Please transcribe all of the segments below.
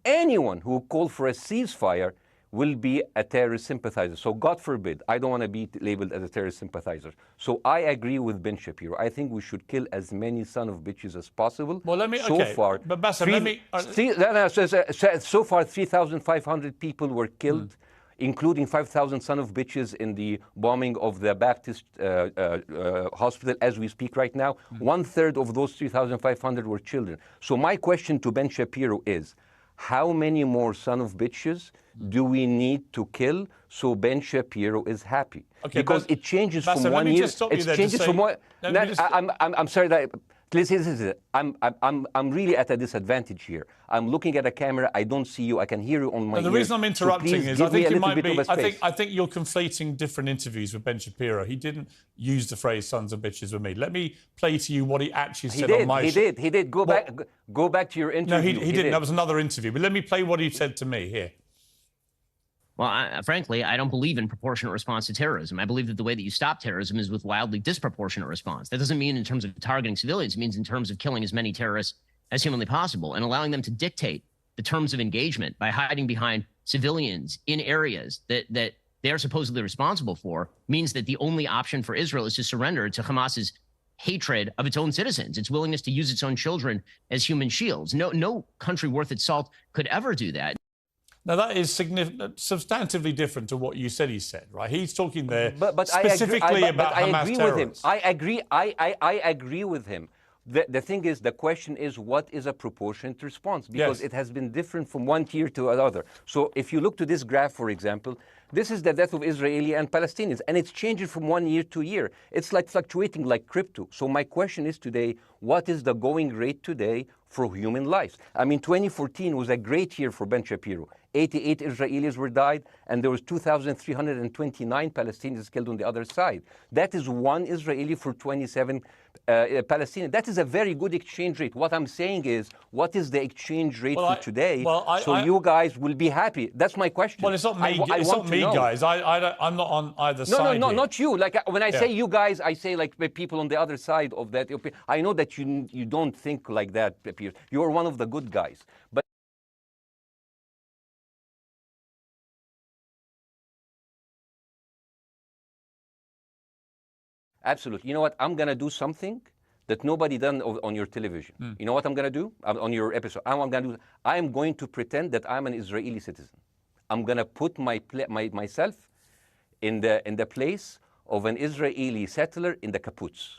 anyone who called for a ceasefire will be a terrorist sympathizer. So God forbid, I don't want to be labeled as a terrorist sympathizer. So I agree with Ben Shapiro. I think we should kill as many son of bitches as possible. Well, let me, so okay, far, but Bassem, let me... so far, 3,500 people were killed, including 5,000 son of bitches in the bombing of the Baptist hospital as we speak right now. 1/3 of those 3,500 were children. So my question to Ben Shapiro is, how many more son of bitches do we need to kill so Ben Shapiro is happy? Okay, because it changes Bassem, from one year. It changes from one. I'm sorry that. Listen, I'm really at a disadvantage here. I'm looking at a camera. I don't see you. I can hear you on my ears. The reason I'm interrupting so is I think you might be. I think you're conflating different interviews with Ben Shapiro. He didn't use the phrase "sons of bitches" with me. Let me play to you what he actually said on my show. He did. Go back to your interview. No, he didn't. That was another interview. But let me play what he said to me here. Well, frankly, I don't believe in proportionate response to terrorism. I believe that the way that you stop terrorism is with wildly disproportionate response. That doesn't mean in terms of targeting civilians. It means in terms of killing as many terrorists as humanly possible and allowing them to dictate the terms of engagement by hiding behind civilians in areas that they are supposedly responsible for means that the only option for Israel is to surrender to Hamas's hatred of its own citizens, its willingness to use its own children as human shields. No country worth its salt could ever do that. Now, that is substantively different to what you said he said, right? He's talking there but specifically about Hamas terrorists. I agree with him. The thing is, the question is, what is a proportionate response? Because it has been different from one tier to another. So if you look to this graph, for example, this is the death of Israeli and Palestinians, and it's changing from one year to year. It's like fluctuating like crypto. So my question is today, what is the going rate today for human lives? I mean, 2014 was a great year for Ben Shapiro. 88 Israelis were died, and there was 2,329 Palestinians killed on the other side. That is one Israeli for 27 Palestinians. That is a very good exchange rate. What I'm saying is, what is the exchange rate for today? So you guys will be happy. That's my question. Well, it's not me. It's not me, guys. I'm not on either side. No, not you. Like when I say you guys, I say like people on the other side of that. I know that you don't think like that, Piers. You're one of the good guys, but. Absolutely. You know what? I'm going to do something that nobody done on your television. You know what I'm going to do on your episode? I'm going to pretend that I'm an Israeli citizen. I'm going to put myself in the place of an Israeli settler in the kibbutz.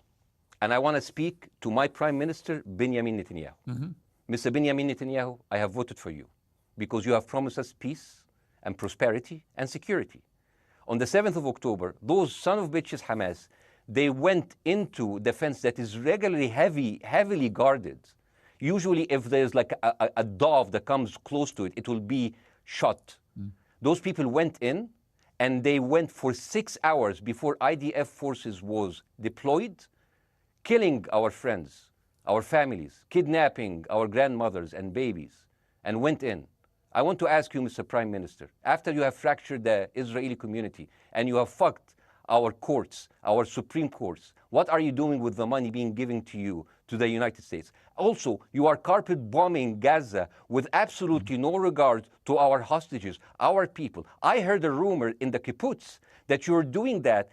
And I want to speak to my Prime Minister, Benjamin Netanyahu. Mr. Benjamin Netanyahu, I have voted for you because you have promised us peace and prosperity and security. On the 7th of October, those son of bitches Hamas, they went into the fence that is regularly heavily guarded. Usually if there's like a dove that comes close to it, it will be shot. Those people went in and they went for 6 hours before IDF forces was deployed, killing our friends, our families, kidnapping our grandmothers and babies, and went in. I want to ask you, Mr. Prime Minister, after you have fractured the Israeli community and you have fucked our courts, our Supreme Courts, what are you doing with the money being given to you, to the United States? Also, you are carpet bombing Gaza with absolutely no regard to our hostages, our people. I heard a rumor in the kibbutz that you're doing that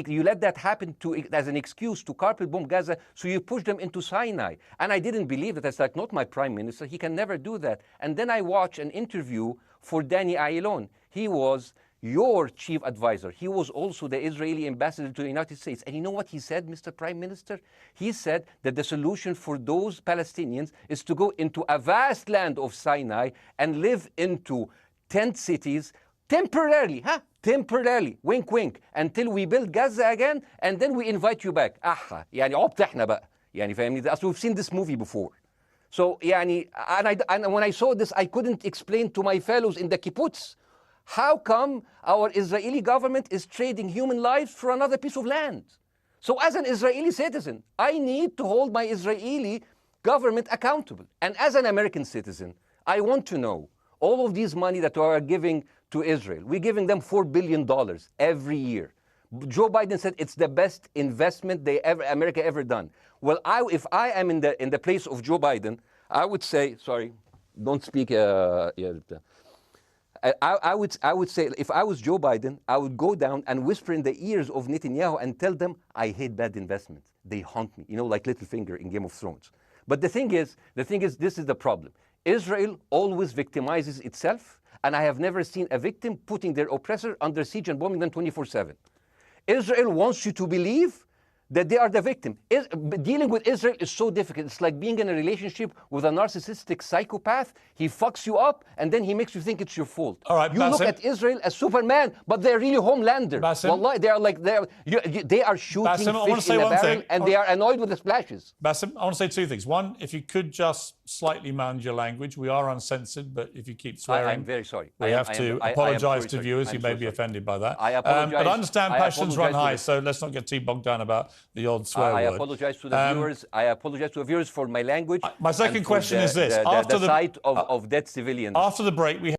you let that happen as an excuse to carpet bomb Gaza, so you push them into Sinai. And I didn't believe it. That's like, not my prime minister. He can never do that. And then I watched an interview for Danny Ayalon. He was your chief advisor. He was also the Israeli ambassador to the United States. And you know what he said, Mr. Prime Minister? He said that the solution for those Palestinians is to go into a vast land of Sinai and live into tent cities temporarily, temporarily, wink wink, until we build Gaza again, and then we invite you back. يعني عبط احنا بقى. يعني فاهمني؟ We've seen this movie before. So يعني, and when I saw this, I couldn't explain to my fellows in the kibbutz, how come our Israeli government is trading human lives for another piece of land? So as an Israeli citizen, I need to hold my Israeli government accountable. And as an American citizen, I want to know all of these money that we are giving to Israel. We're giving them $4 billion every year. Joe Biden said it's the best investment America ever done. Well, if I am in the place of Joe Biden, I would say, sorry, don't speak. I would say, if I was Joe Biden, I would go down and whisper in the ears of Netanyahu and tell them, I hate bad investments. They haunt me, like Littlefinger in Game of Thrones. But the thing is, this is the problem. Israel always victimizes itself, and I have never seen a victim putting their oppressor under siege and bombing them 24/7. Israel wants you to believe that they are the victim. Dealing with Israel is so difficult. It's like being in a relationship with a narcissistic psychopath. He fucks you up, and then he makes you think it's your fault. All right, you look at Israel as Superman, but they're really Homelander. Wallahi, they are like they are shooting fish in a barrel, and they are annoyed with the splashes. Bassem, I want to say two things. One, if you could just slightly manage your language. We are uncensored, but if you keep swearing, I'm very sorry. We have to apologise to viewers who may be offended by that. I apologize. But I understand passions run high, so let's not get too bogged down about the odd swear word. I apologize to the viewers. I apologize to the viewers for my language. My second question is this: after the sight of dead civilians. After the break, we